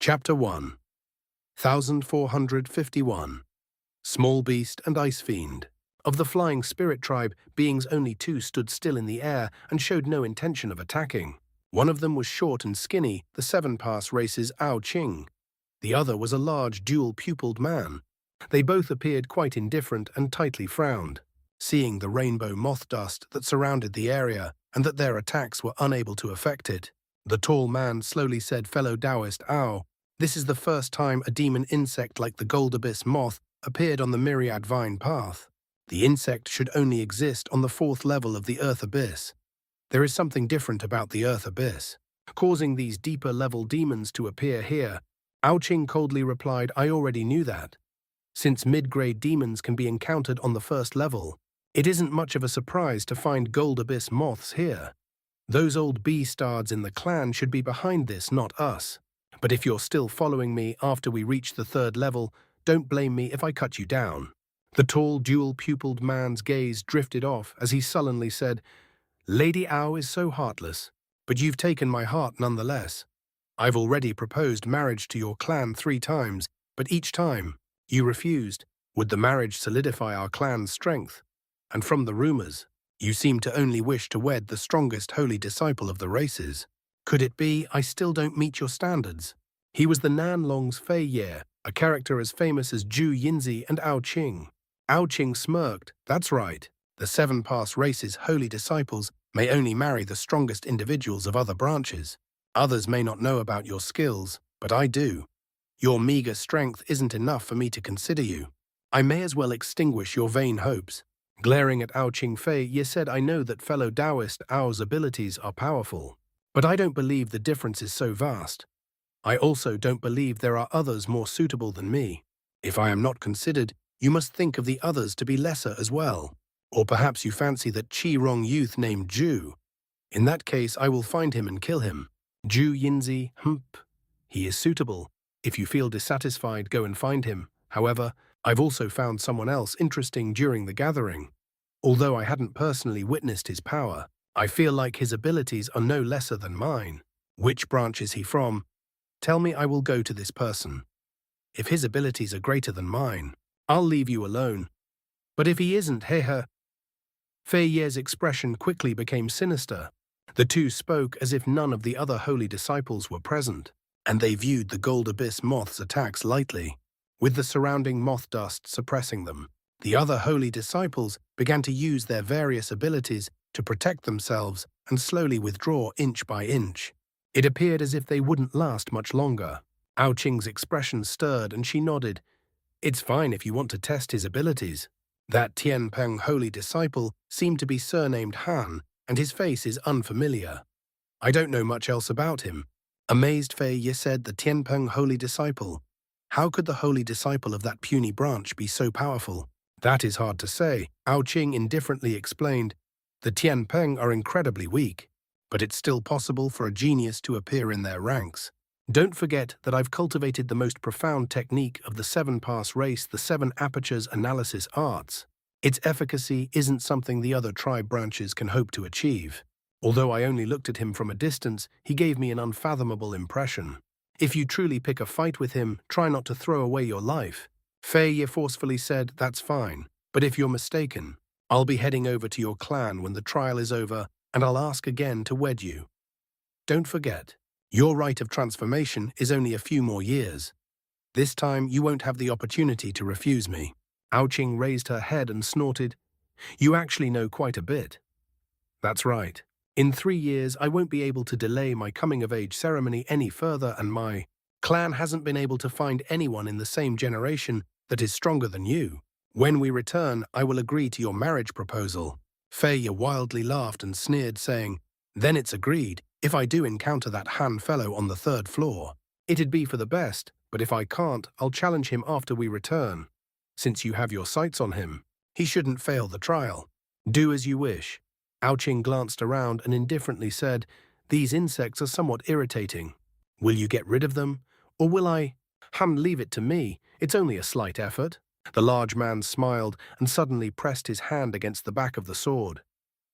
Chapter 1 1451 Small Beast and Ice Fiend. Of the flying spirit tribe, beings only two stood still in the air and showed no intention of attacking. One of them was short and skinny, the seven-pass race's Ao Qing. The other was a large, dual-pupiled man. They both appeared quite indifferent and tightly frowned. Seeing the rainbow moth dust that surrounded the area and that their attacks were unable to affect it, the tall man slowly said, "Fellow Taoist Ao, this is the first time a demon insect like the gold abyss moth appeared on the myriad vine path. The insect should only exist on the fourth level of the earth abyss. There is something different about the earth abyss, causing these deeper level demons to appear here." Ao Qing coldly replied, "I already knew that. Since mid-grade demons can be encountered on the first level, it isn't much of a surprise to find gold abyss moths here. Those old beastards in the clan should be behind this, not us. But if you're still following me after we reach the third level, don't blame me if I cut you down." The tall, dual-pupiled man's gaze drifted off as he sullenly said, "Lady Ao is so heartless, but you've taken my heart nonetheless. I've already proposed marriage to your clan 3 times, but each time you refused. Would the marriage solidify our clan's strength? And from the rumors, you seem to only wish to wed the strongest holy disciple of the races. Could it be I still don't meet your standards?" He was the Nanlong's Fei Ye, a character as famous as Zhu Yinzi and Ao Qing. Ao Qing smirked. "That's right. The 7-pass race's holy disciples may only marry the strongest individuals of other branches. Others may not know about your skills, but I do. Your meager strength isn't enough for me to consider you. I may as well extinguish your vain hopes." Glaring at Ao Qing Fei, Ye said, "I know that fellow Taoist Ao's abilities are powerful, but I don't believe the difference is so vast. I also don't believe there are others more suitable than me. If I am not considered, you must think of the others to be lesser as well. Or perhaps you fancy that Qi-Rong youth named Zhu. In that case, I will find him and kill him. Zhu Yinzi, he is suitable. If you feel dissatisfied, go and find him. However, I've also found someone else interesting during the gathering. Although I hadn't personally witnessed his power, I feel like his abilities are no lesser than mine. Which branch is he from? Tell me, I will go to this person. If his abilities are greater than mine, I'll leave you alone. But if he isn't, hehe." Fei Ye's expression quickly became sinister. The two spoke as if none of the other holy disciples were present, and they viewed the gold abyss moth's attacks lightly, with the surrounding moth dust suppressing them. The other holy disciples began to use their various abilities to protect themselves and slowly withdraw inch by inch. It appeared as if they wouldn't last much longer. Ao Qing's expression stirred and she nodded. "It's fine if you want to test his abilities. That Tianpeng holy disciple seemed to be surnamed Han, and his face is unfamiliar. I don't know much else about him." Amazed, Fei Ye said, "The Tianpeng holy disciple. How could the holy disciple of that puny branch be so powerful?" "That is hard to say," Ao Qing indifferently explained. "The Tianpeng are incredibly weak, but it's still possible for a genius to appear in their ranks. Don't forget that I've cultivated the most profound technique of the 7-pass race, the 7 apertures analysis arts. Its efficacy isn't something the other tribe branches can hope to achieve. Although I only looked at him from a distance, he gave me an unfathomable impression. If you truly pick a fight with him, try not to throw away your life." Fei Ye forcefully said, "That's fine, but if you're mistaken, I'll be heading over to your clan when the trial is over, and I'll ask again to wed you. Don't forget, your rite of transformation is only a few more years. This time you won't have the opportunity to refuse me." Ao Qing raised her head and snorted, "You actually know quite a bit." "That's right. In 3 years, I won't be able to delay my coming-of-age ceremony any further, and my clan hasn't been able to find anyone in the same generation that is stronger than you. When we return, I will agree to your marriage proposal." Fei Ye wildly laughed and sneered, saying, "Then it's agreed. If I do encounter that Han fellow on the 3rd floor, it'd be for the best, but if I can't, I'll challenge him after we return. Since you have your sights on him, he shouldn't fail the trial. Do as you wish." Ao Qing glanced around and indifferently said, "These insects are somewhat irritating. Will you get rid of them, or will I? Leave it to me. It's only a slight effort." The large man smiled and suddenly pressed his hand against the back of the sword.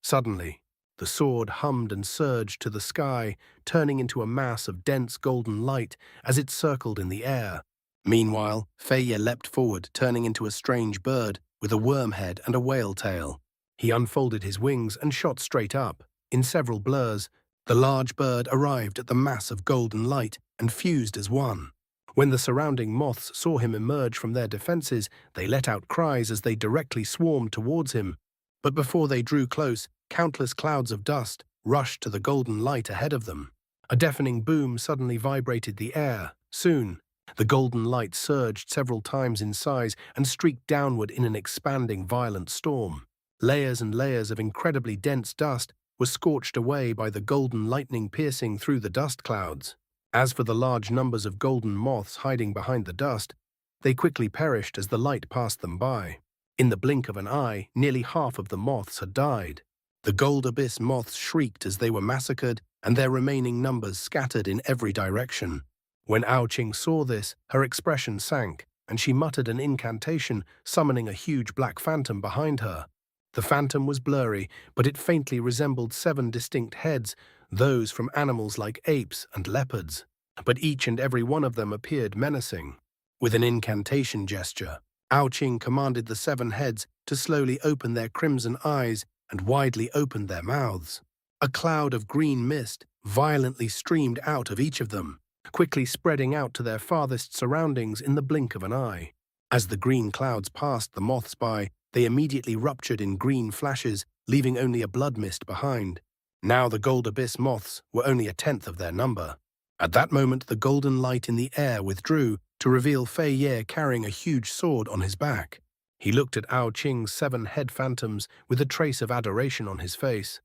Suddenly, The sword hummed and surged to the sky, turning into a mass of dense golden light as it circled in the air. Meanwhile, Fei leapt forward, turning into a strange bird with a worm head and a whale tail. He unfolded his wings and shot straight up. In several blurs, the large bird arrived at the mass of golden light and fused as one. When the surrounding moths saw him emerge from their defenses, they let out cries as they directly swarmed towards him. But before they drew close, countless clouds of dust rushed to the golden light ahead of them. A deafening boom suddenly vibrated the air. Soon, the golden light surged several times in size and streaked downward in an expanding violent storm. Layers and layers of incredibly dense dust were scorched away by the golden lightning piercing through the dust clouds. As for the large numbers of golden moths hiding behind the dust, they quickly perished as the light passed them by. In the blink of an eye, nearly half of the moths had died. The gold abyss moths shrieked as they were massacred, and their remaining numbers scattered in every direction. When Ao-Ching saw this, her expression sank, and she muttered an incantation, summoning a huge black phantom behind her. The phantom was blurry, but it faintly resembled 7 distinct heads, those from animals like apes and leopards. But each and every one of them appeared menacing. With an incantation gesture, Ao-Ching commanded the 7 heads to slowly open their crimson eyes and widely open their mouths. A cloud of green mist violently streamed out of each of them, quickly spreading out to their farthest surroundings in the blink of an eye. As the green clouds passed the moths by, they immediately ruptured in green flashes, leaving only a blood mist behind. Now the gold abyss moths were only 1/10 of their number. At that moment, the golden light in the air withdrew to reveal Fei Ye carrying a huge sword on his back. He looked at Ao-Ching's 7 head phantoms with a trace of adoration on his face.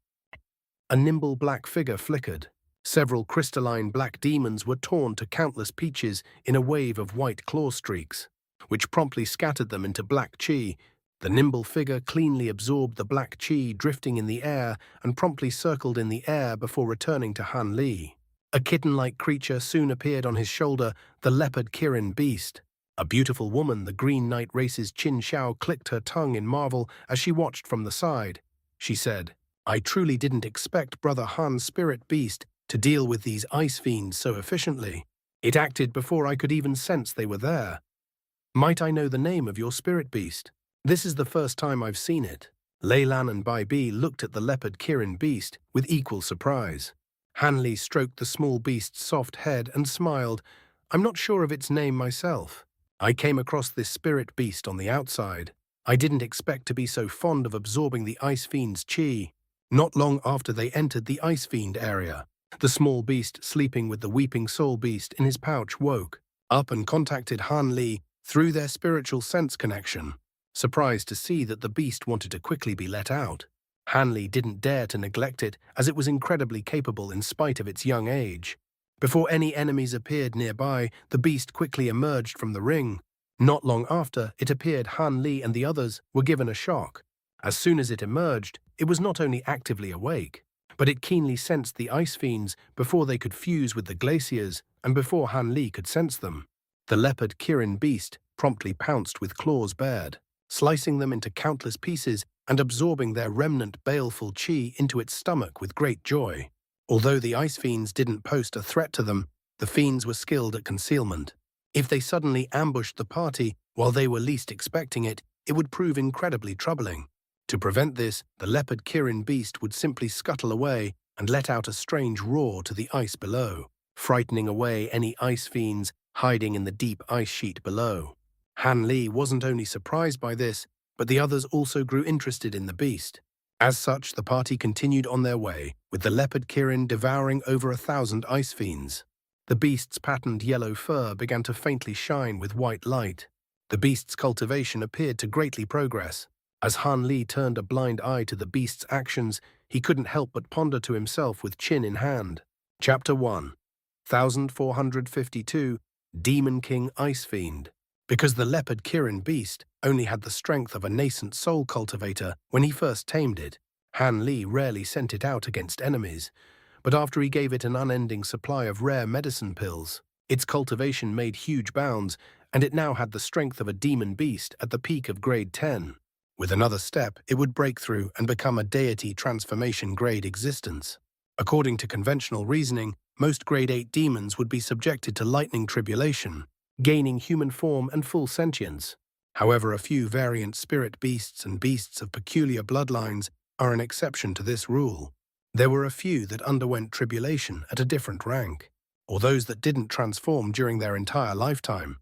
A nimble black figure flickered. Several crystalline black demons were torn to countless pieces in a wave of white claw streaks, which promptly scattered them into black chi. The nimble figure cleanly absorbed the black chi drifting in the air and promptly circled in the air before returning to Han Li. A kitten-like creature soon appeared on his shoulder, the leopard kirin beast. A beautiful woman, the Green Knight race's Qin Xiao, clicked her tongue in marvel as she watched from the side. She said, "I truly didn't expect Brother Han's spirit beast to deal with these ice fiends so efficiently. It acted before I could even sense they were there. Might I know the name of your spirit beast? This is the first time I've seen it." Lei Lan and Bai Bi looked at the leopard kirin beast with equal surprise. Han Li stroked the small beast's soft head and smiled. "I'm not sure of its name myself. I came across this spirit beast on the outside. I didn't expect to be so fond of absorbing the Ice Fiend's chi." Not long after they entered the Ice Fiend area, the small beast sleeping with the Weeping Soul beast in his pouch woke up and contacted Han Li through their spiritual sense connection. Surprised to see that the beast wanted to quickly be let out, Han Li didn't dare to neglect it as it was incredibly capable in spite of its young age. Before any enemies appeared nearby, the beast quickly emerged from the ring. Not long after, it appeared Han Li and the others were given a shock. As soon as it emerged, it was not only actively awake, but it keenly sensed the ice fiends before they could fuse with the glaciers and before Han Li could sense them. The leopard kirin beast promptly pounced with claws bared, slicing them into countless pieces and absorbing their remnant baleful chi into its stomach with great joy. Although the ice fiends didn't pose a threat to them, the fiends were skilled at concealment. If they suddenly ambushed the party while they were least expecting it, it would prove incredibly troubling. To prevent this, the leopard kirin beast would simply scuttle away and let out a strange roar to the ice below, frightening away any ice fiends hiding in the deep ice sheet below. Han Li wasn't only surprised by this, but the others also grew interested in the beast. As such, the party continued on their way, with the leopard kirin devouring over 1,000 ice fiends. The beast's patterned yellow fur began to faintly shine with white light. The beast's cultivation appeared to greatly progress. As Han Li turned a blind eye to the beast's actions, he couldn't help but ponder to himself with chin in hand. Chapter 1. 1452, Demon King Ice Fiend. Because the leopard kirin beast only had the strength of a nascent soul cultivator when he first tamed it, Han Li rarely sent it out against enemies. But after he gave it an unending supply of rare medicine pills, its cultivation made huge bounds, and it now had the strength of a demon beast at the peak of grade 10. With another step, it would break through and become a deity transformation grade existence. According to conventional reasoning, most grade 8 demons would be subjected to lightning tribulation, gaining human form and full sentience. However, a few variant spirit beasts and beasts of peculiar bloodlines are an exception to this rule. There were a few that underwent tribulation at a different rank, or those that didn't transform during their entire lifetime.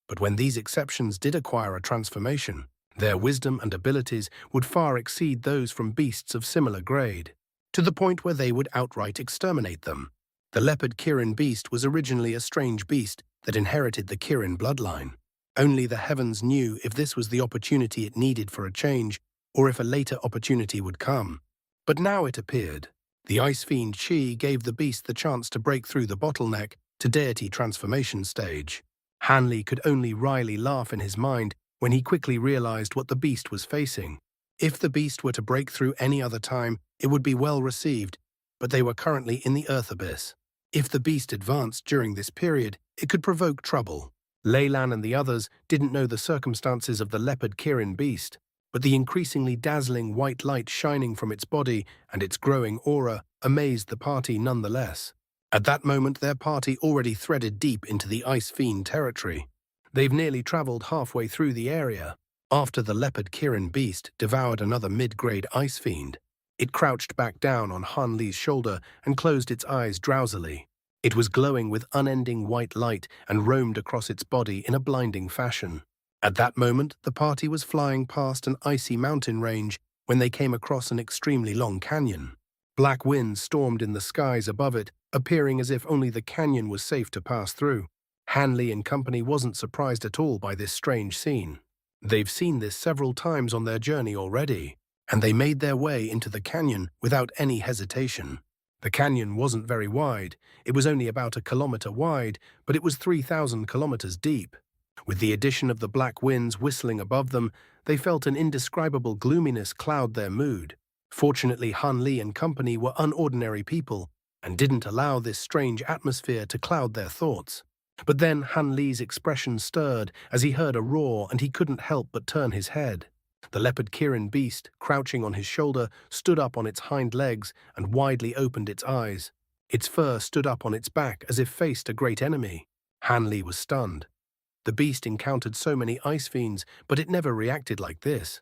But when these exceptions did acquire a transformation, their wisdom and abilities would far exceed those from beasts of similar grade, to the point where they would outright exterminate them. The leopard kirin beast was originally a strange beast that inherited the kirin bloodline. Only the heavens knew if this was the opportunity it needed for a change, or if a later opportunity would come. But now it appeared. The Ice Fiend Chi gave the beast the chance to break through the bottleneck to deity transformation stage. Hanli could only wryly laugh in his mind when he quickly realized what the beast was facing. If the beast were to break through any other time, it would be well received, but they were currently in the Earth Abyss. If the beast advanced during this period, it could provoke trouble. Leylan and the others didn't know the circumstances of the leopard kirin beast, but the increasingly dazzling white light shining from its body and its growing aura amazed the party nonetheless. At that moment, their party already threaded deep into the Ice Fiend territory. They've nearly traveled halfway through the area. After the leopard kirin beast devoured another mid-grade Ice Fiend, it crouched back down on Han Li's shoulder and closed its eyes drowsily. It was glowing with unending white light and roamed across its body in a blinding fashion. At that moment, the party was flying past an icy mountain range when they came across an extremely long canyon. Black winds stormed in the skies above it, appearing as if only the canyon was safe to pass through. Hanli and company wasn't surprised at all by this strange scene. They've seen this several times on their journey already, and they made their way into the canyon without any hesitation. The canyon wasn't very wide. It was only about 1 kilometer wide, but it was 3,000 kilometers deep. With the addition of the black winds whistling above them, they felt an indescribable gloominess cloud their mood. Fortunately, Han Li and company were unordinary people and didn't allow this strange atmosphere to cloud their thoughts. But then Han Li's expression stirred as he heard a roar and he couldn't help but turn his head. The leopard kirin beast, crouching on his shoulder, stood up on its hind legs and widely opened its eyes. Its fur stood up on its back as if faced a great enemy. Han Li was stunned. The beast encountered so many ice fiends, but it never reacted like this.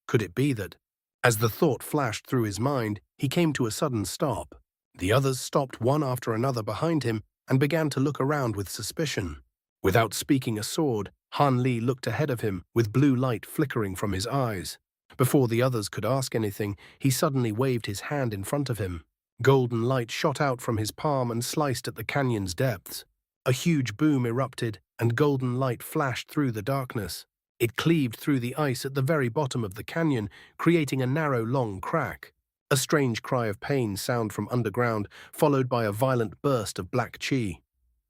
Could it be that, as the thought flashed through his mind, he came to a sudden stop? The others stopped one after another behind him and began to look around with suspicion. Without speaking a sword, Han Li looked ahead of him with blue light flickering from his eyes. Before the others could ask anything, he suddenly waved his hand in front of him. Golden light shot out from his palm and sliced at the canyon's depths. A huge boom erupted, and golden light flashed through the darkness. It cleaved through the ice at the very bottom of the canyon, creating a narrow, long crack. A strange cry of pain sounded from underground, followed by a violent burst of black chi.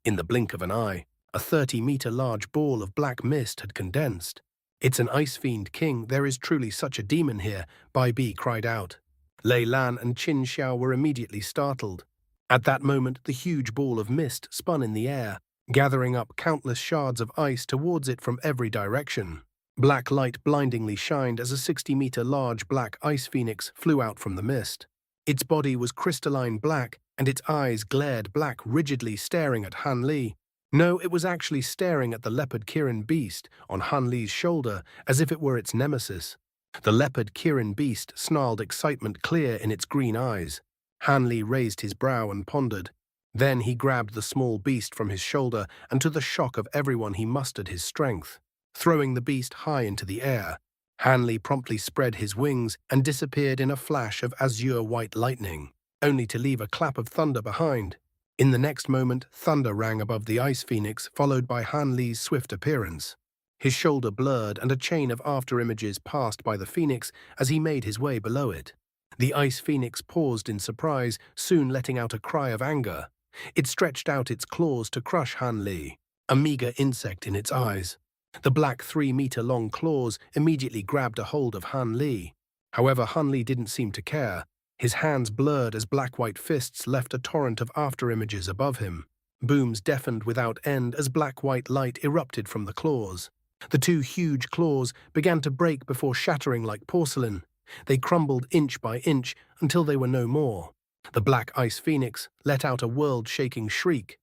In the blink of an eye, a 30-meter large ball of black mist had condensed. "It's an Ice Fiend King, there is truly such a demon here," Bai Bi cried out. Lei Lan and Qin Xiao were immediately startled. At that moment, the huge ball of mist spun in the air, gathering up countless shards of ice towards it from every direction. Black light blindingly shined as a 60-meter large black ice phoenix flew out from the mist. Its body was crystalline black, and its eyes glared black, rigidly staring at Han Li. No, it was actually staring at the leopard kirin beast on Han Li's shoulder as if it were its nemesis. The leopard kirin beast snarled excitement clear in its green eyes. Han Li raised his brow and pondered. Then he grabbed the small beast from his shoulder, and to the shock of everyone he mustered his strength. Throwing the beast high into the air, Han Li promptly spread his wings and disappeared in a flash of azure white lightning, only to leave a clap of thunder behind. In the next moment, thunder rang above the ice phoenix, followed by Han Li's swift appearance. His shoulder blurred and a chain of after-images passed by the phoenix as he made his way below it. The ice phoenix paused in surprise, soon letting out a cry of anger. It stretched out its claws to crush Han Li, a meager insect in its eyes. The black 3-meter-long claws immediately grabbed a hold of Han Li. However, Han Li didn't seem to care. His hands blurred as black-white fists left a torrent of after-images above him. Booms deafened without end as black-white light erupted from the claws. The two huge claws began to break before shattering like porcelain. They crumbled inch by inch until they were no more. The black ice phoenix let out a world-shaking shriek.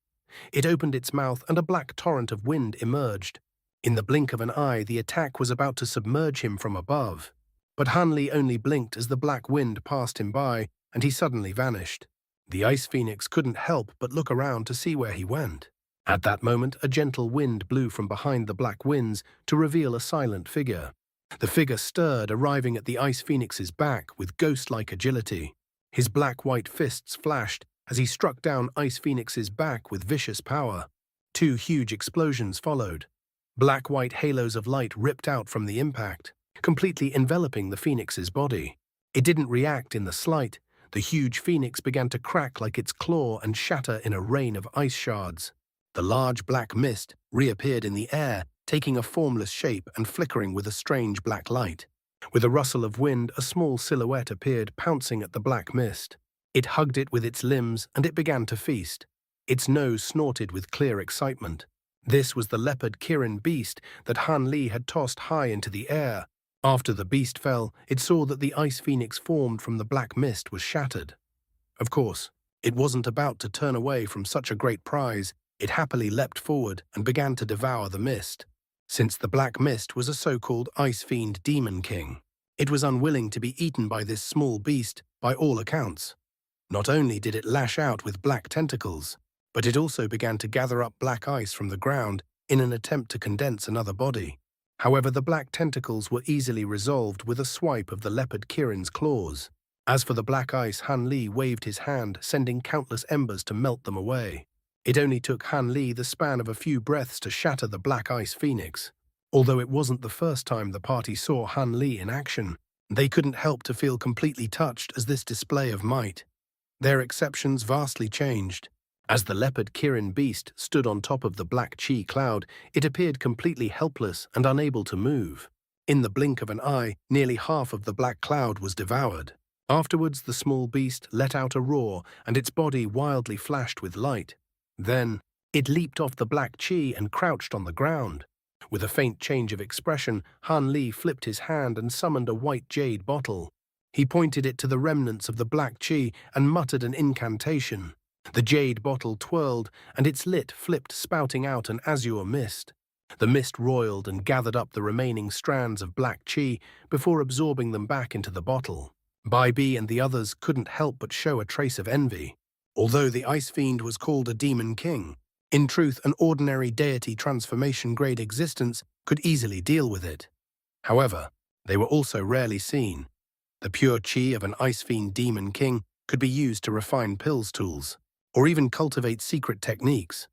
It opened its mouth and a black torrent of wind emerged. In the blink of an eye, the attack was about to submerge him from above. But Hanli only blinked as the black wind passed him by, and he suddenly vanished. The ice phoenix couldn't help but look around to see where he went. At that moment, a gentle wind blew from behind the black winds to reveal a silent figure. The figure stirred, arriving at the ice phoenix's back with ghost-like agility. His black-white fists flashed as he struck down Ice Phoenix's back with vicious power. Two huge explosions followed. Black-white halos of light ripped out from the impact, completely enveloping the Phoenix's body. It didn't react in the slight. The huge Phoenix began to crack like its claw and shatter in a rain of ice shards. The large black mist reappeared in the air, taking a formless shape and flickering with a strange black light. With a rustle of wind, a small silhouette appeared, pouncing at the black mist. It hugged it with its limbs, and it began to feast. Its nose snorted with clear excitement. This was the leopard kirin beast that Han Li had tossed high into the air. After the beast fell, it saw that the ice phoenix formed from the black mist was shattered. Of course, it wasn't about to turn away from such a great prize. It happily leapt forward and began to devour the mist. Since the black mist was a so-called ice fiend demon king, it was unwilling to be eaten by this small beast by all accounts. Not only did it lash out with black tentacles, but it also began to gather up black ice from the ground in an attempt to condense another body. However, the black tentacles were easily resolved with a swipe of the leopard kirin's claws. As for the black ice, Han Li waved his hand, sending countless embers to melt them away. It only took Han Li the span of a few breaths to shatter the black ice phoenix. Although it wasn't the first time the party saw Han Li in action, they couldn't help to feel completely touched as this display of might. Their exceptions vastly changed. As the leopard kirin beast stood on top of the black chi cloud, it appeared completely helpless and unable to move. In the blink of an eye, nearly half of the black cloud was devoured. Afterwards, the small beast let out a roar, and its body wildly flashed with light. Then, it leaped off the black chi and crouched on the ground. With a faint change of expression, Han Li flipped his hand and summoned a white jade bottle. He pointed it to the remnants of the black chi and muttered an incantation. The jade bottle twirled, and its lid flipped, spouting out an azure mist. The mist roiled and gathered up the remaining strands of black chi before absorbing them back into the bottle. Bai Bi and the others couldn't help but show a trace of envy. Although the ice fiend was called a demon king, in truth, an ordinary deity transformation-grade existence could easily deal with it. However, they were also rarely seen. The pure chi of an ice fiend demon king could be used to refine pills tools, or even cultivate secret techniques.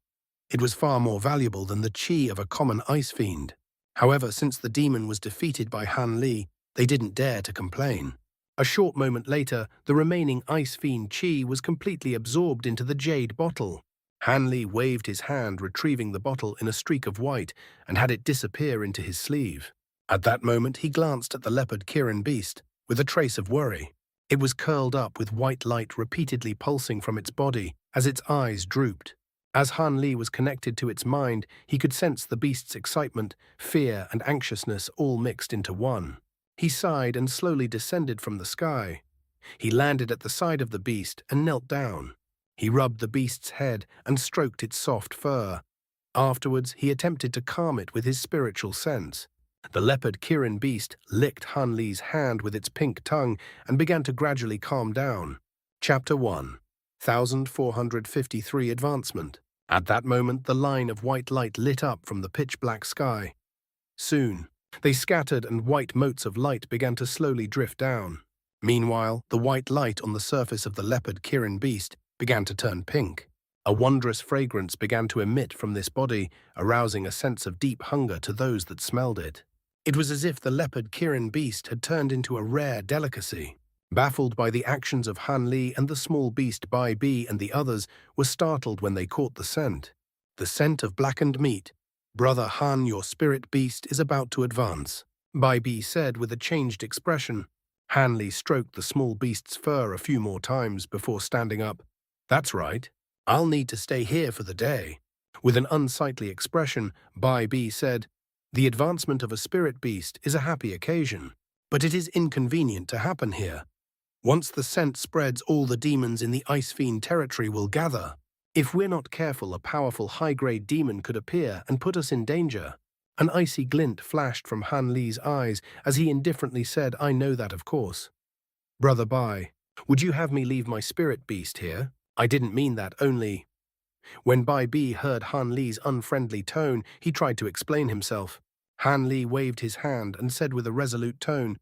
It was far more valuable than the chi of a common ice fiend. However, since the demon was defeated by Han Li, they didn't dare to complain. A short moment later, the remaining ice fiend chi was completely absorbed into the jade bottle. Han Li waved his hand, retrieving the bottle in a streak of white, and had it disappear into his sleeve. At that moment, he glanced at the leopard kirin beast, with a trace of worry. It was curled up with white light repeatedly pulsing from its body as its eyes drooped. As Han Li was connected to its mind, he could sense the beast's excitement, fear, and anxiousness all mixed into one. He sighed and slowly descended from the sky. He landed at the side of the beast and knelt down. He rubbed the beast's head and stroked its soft fur. Afterwards, he attempted to calm it with his spiritual sense. The leopard kirin beast licked Han Li's hand with its pink tongue and began to gradually calm down. Chapter 1. 1453 Advancement. At that moment, the line of white light lit up from the pitch-black sky. Soon, they scattered and white motes of light began to slowly drift down. Meanwhile, the white light on the surface of the leopard kirin beast began to turn pink. A wondrous fragrance began to emit from this body, arousing a sense of deep hunger to those that smelled it. It was as if the leopard kirin beast had turned into a rare delicacy. Baffled by the actions of Han Li, and the small beast Bai Bi and the others were startled when they caught the scent. The scent of blackened meat. "Brother Han, your spirit beast is about to advance," Bai Bi said with a changed expression. Han Li stroked the small beast's fur a few more times before standing up. "That's right. I'll need to stay here for the day." With an unsightly expression, Bai Bi said, The advancement of a spirit beast is a happy occasion, but it is inconvenient to happen here. Once the scent spreads, all the demons in the Ice Fiend territory will gather. If we're not careful, a powerful high-grade demon could appear and put us in danger. An icy glint flashed from Han Li's eyes as he indifferently said, "I know that, of course." "Brother Bai, would you have me leave my spirit beast here? I didn't mean that, only—" When Bai Bi heard Han Li's unfriendly tone, he tried to explain himself. Han Li waved his hand and said with a resolute tone,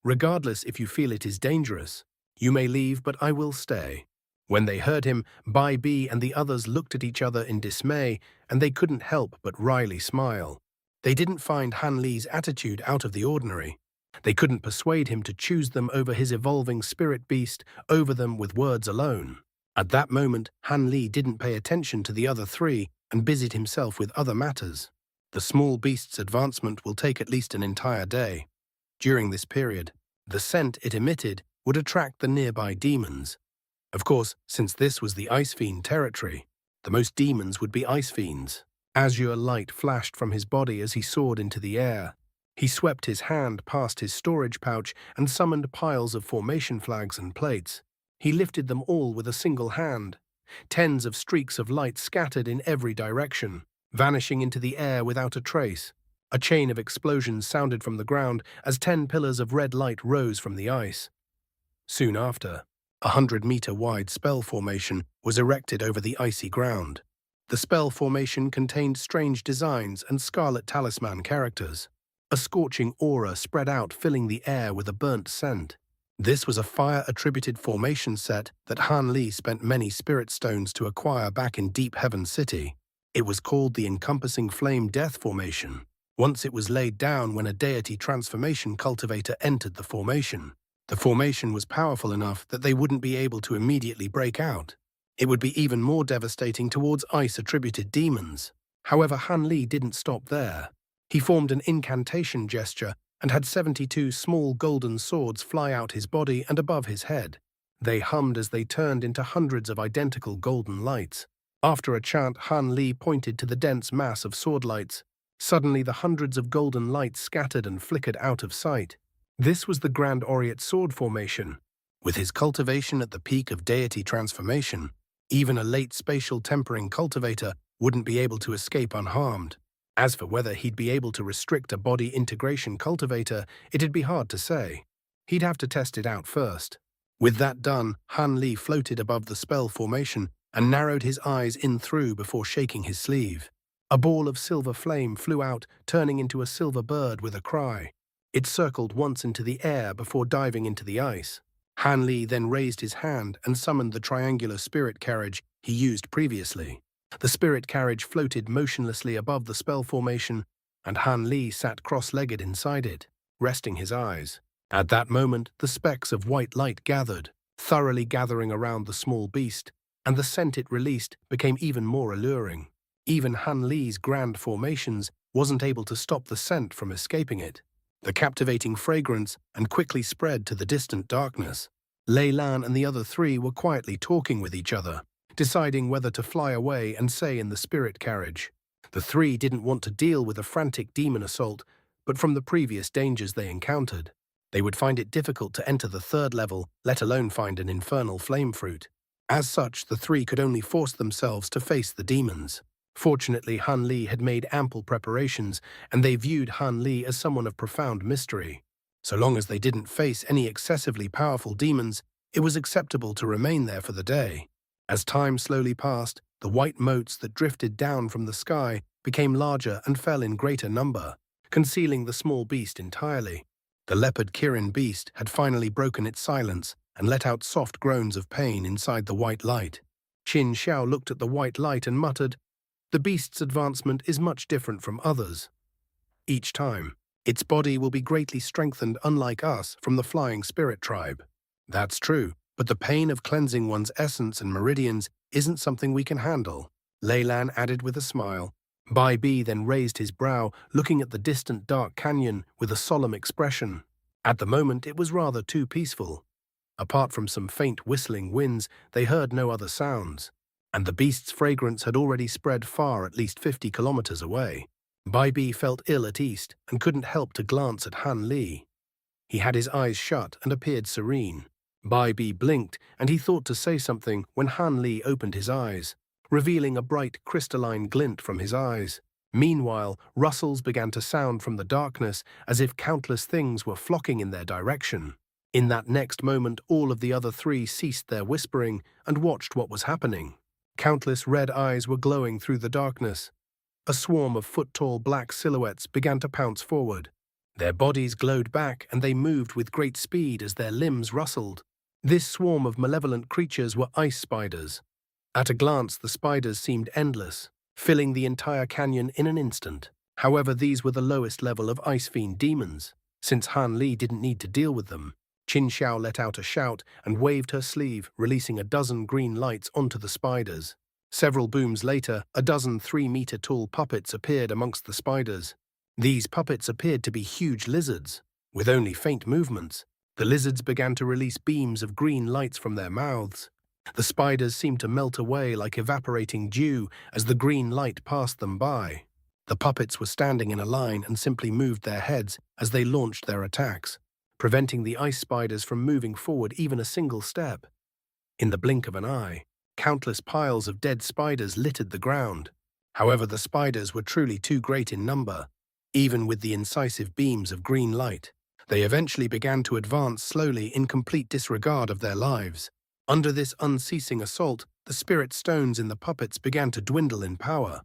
"Regardless if you feel it is dangerous, you may leave, but I will stay." When they heard him, Bai Bi and the others looked at each other in dismay, and they couldn't help but wryly smile. They didn't find Han Li's attitude out of the ordinary. They couldn't persuade him to choose them over his evolving spirit beast, over them with words alone. At that moment, Han Li didn't pay attention to the other three and busied himself with other matters. The small beast's advancement will take at least an entire day. During this period, the scent it emitted would attract the nearby demons. Of course, since this was the Ice Fiend territory, the most demons would be Ice Fiends. Azure light flashed from his body as he soared into the air. He swept his hand past his storage pouch and summoned piles of formation flags and plates. He lifted them all with a single hand. Tens of streaks of light scattered in every direction, vanishing into the air without a trace. A chain of explosions sounded from the ground as 10 pillars of red light rose from the ice. Soon after, a 100-meter-wide spell formation was erected over the icy ground. The spell formation contained strange designs and scarlet talisman characters. A scorching aura spread out, filling the air with a burnt scent. This was a fire-attributed formation set that Han Li spent many spirit stones to acquire back in Deep Heaven City. It was called the Encompassing Flame Death Formation. Once it was laid down when a deity transformation cultivator entered the formation. The formation was powerful enough that they wouldn't be able to immediately break out. It would be even more devastating towards ice-attributed demons. However, Han Li didn't stop there. He formed an incantation gesture and had 72 small golden swords fly out his body and above his head. They hummed as they turned into hundreds of identical golden lights. After a chant, Han Li pointed to the dense mass of sword lights. Suddenly, the hundreds of golden lights scattered and flickered out of sight. This was the Grand Aureate Sword Formation. With his cultivation at the peak of deity transformation, even a late spatial tempering cultivator wouldn't be able to escape unharmed. As for whether he'd be able to restrict a body integration cultivator, it'd be hard to say. He'd have to test it out first. With that done, Han Li floated above the spell formation and narrowed his eyes in through before shaking his sleeve. A ball of silver flame flew out, turning into a silver bird with a cry. It circled once into the air before diving into the ice. Han Li then raised his hand and summoned the triangular spirit carriage he used previously. The spirit carriage floated motionlessly above the spell formation, and Han Li sat cross-legged inside it, resting his eyes. At that moment, the specks of white light gathered, thoroughly gathering around the small beast, and the scent it released became even more alluring. Even Han Li's grand formations wasn't able to stop the scent from escaping it. The captivating fragrance and quickly spread to the distant darkness. Lei Lan and the other three were quietly talking with each other, deciding whether to fly away and stay in the spirit carriage. The three didn't want to deal with a frantic demon assault, but from the previous dangers they encountered, they would find it difficult to enter the third level, let alone find an infernal flame fruit. As such, the three could only force themselves to face the demons. Fortunately, Han Li had made ample preparations, and they viewed Han Li as someone of profound mystery. So long as they didn't face any excessively powerful demons, it was acceptable to remain there for the day. As time slowly passed, the white motes that drifted down from the sky became larger and fell in greater number, concealing the small beast entirely. The leopard kirin beast had finally broken its silence and let out soft groans of pain inside the white light. Qin Xiao looked at the white light and muttered, "The beast's advancement is much different from others. Each time, its body will be greatly strengthened, unlike us from the flying spirit tribe." "That's true, but the pain of cleansing one's essence and meridians isn't something we can handle," Lei Lan added with a smile. Bai Bi then raised his brow, looking at the distant dark canyon with a solemn expression. At the moment, it was rather too peaceful. Apart from some faint whistling winds, they heard no other sounds, and the beast's fragrance had already spread far, at least 50 kilometers away. Bai Bi felt ill at ease and couldn't help to glance at Han Li. He had his eyes shut and appeared serene. Bai Bi blinked, and he thought to say something when Han Li opened his eyes, revealing a bright crystalline glint from his eyes. Meanwhile, rustles began to sound from the darkness as if countless things were flocking in their direction. In that next moment, all of the other three ceased their whispering and watched what was happening. Countless red eyes were glowing through the darkness. A swarm of foot-tall black silhouettes began to pounce forward. Their bodies glowed back and they moved with great speed as their limbs rustled. This swarm of malevolent creatures were ice spiders. At a glance, the spiders seemed endless, filling the entire canyon in an instant. However, these were the lowest level of Ice Fiend demons. Since Han Li didn't need to deal with them, Qin Xiao let out a shout and waved her sleeve, releasing a dozen green lights onto the spiders. Several booms later, a dozen 3-meter-tall puppets appeared amongst the spiders. These puppets appeared to be huge lizards. With only faint movements, the lizards began to release beams of green lights from their mouths. The spiders seemed to melt away like evaporating dew as the green light passed them by. The puppets were standing in a line and simply moved their heads as they launched their attacks, preventing the ice spiders from moving forward even a single step. In the blink of an eye, countless piles of dead spiders littered the ground. However, the spiders were truly too great in number. Even with the incisive beams of green light, they eventually began to advance slowly in complete disregard of their lives. Under this unceasing assault, the spirit stones in the puppets began to dwindle in power.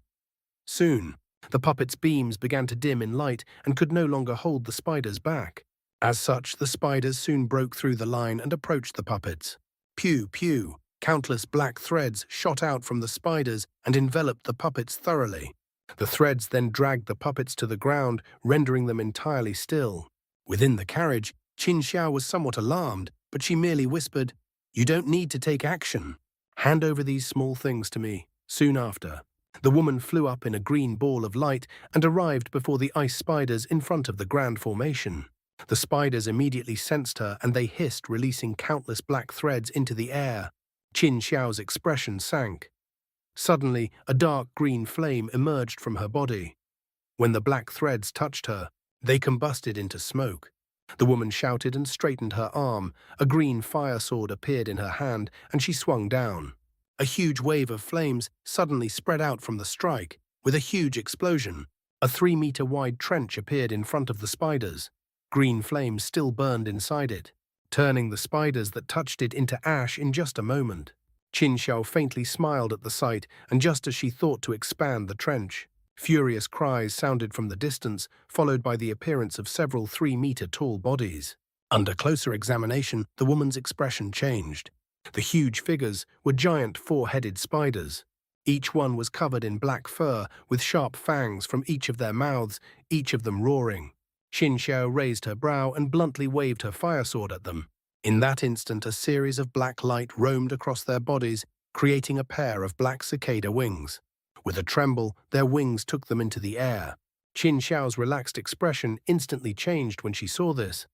Soon, the puppets' beams began to dim in light and could no longer hold the spiders back. As such, the spiders soon broke through the line and approached the puppets. Pew, pew! Countless black threads shot out from the spiders and enveloped the puppets thoroughly. The threads then dragged the puppets to the ground, rendering them entirely still. Within the carriage, Qin Xiao was somewhat alarmed, but she merely whispered, "You don't need to take action. Hand over these small things to me." Soon after, the woman flew up in a green ball of light and arrived before the ice spiders in front of the grand formation. The spiders immediately sensed her and they hissed, releasing countless black threads into the air. Qin Xiao's expression sank. Suddenly, a dark green flame emerged from her body. When the black threads touched her, they combusted into smoke. The woman shouted and straightened her arm. A green fire sword appeared in her hand, and she swung down. A huge wave of flames suddenly spread out from the strike. With a huge explosion, a 3-meter-wide trench appeared in front of the spiders. Green flames still burned inside it, turning the spiders that touched it into ash in just a moment. Qin Xiao faintly smiled at the sight, and just as she thought to expand the trench, furious cries sounded from the distance, followed by the appearance of several 3-meter-tall bodies. Under closer examination, the woman's expression changed. The huge figures were giant 4-headed spiders. Each one was covered in black fur, with sharp fangs from each of their mouths, each of them roaring. Qin Xiao raised her brow and bluntly waved her fire sword at them. In that instant, a series of black light roamed across their bodies, creating a pair of black cicada wings. With a tremble, their wings took them into the air. Qin Xiao's relaxed expression instantly changed when she saw this.